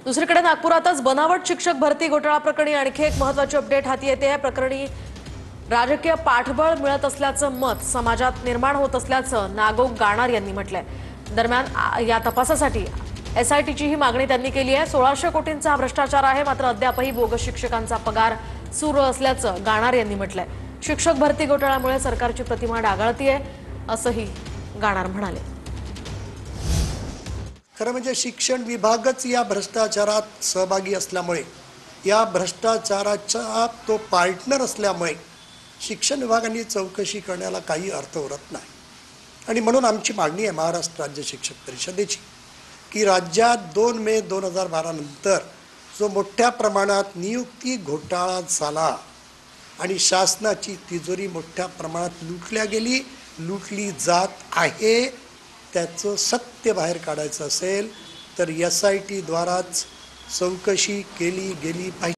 दुसरीकडे नागपुरातच बनावट शिक्षक भरती घोटाळा प्रकरणी आणखी एक महत्त्वाची अपडेट हाती येते आहे। प्रकरणी राजकीय पाठबळ मिळत असल्याचं मत समाजात निर्माण होत असल्याचं नागो गाणार यांनी म्हटलंय। दरम्यान या तपासासाठी एसआयटीची ही मागणी त्यांनी केली आहे। 1600 कोटींचा हा भ्रष्टाचार आहे, मात्र अद्यापही बोगस शिक्षकांचा पगार सुरू असल्याचं गाणार यांनी म्हटलंय। शिक्षक भरती घोटाळ्यामुळे सरकारची प्रतिमा डागाळतीये असंही गाणार म्हणाले। खरं म्हणजे शिक्षण विभागच या भ्रष्टाचारात सहभागी असल्यामुळे, या भ्रष्टाचाराचा तो पार्टनर असल्यामुळे शिक्षण विभागाने चौकशी करण्याला काही अर्थ उरत नाही। आणि म्हणून आमची मागणी आहे महाराष्ट्र राज्य शिक्षक परिषदेची की राज्यात 2 मे 2012 नंतर जो मोठ्या प्रमाणात नियुक्ती घोटाळा झाला आणि शासनाची तिजोरी मोठ्या प्रमाणात लुटली जात आहे, त्याचं सत्य बाहेर काढायचं असेल तर SIT द्वाराच चौकशी केली गेली पाहिजे।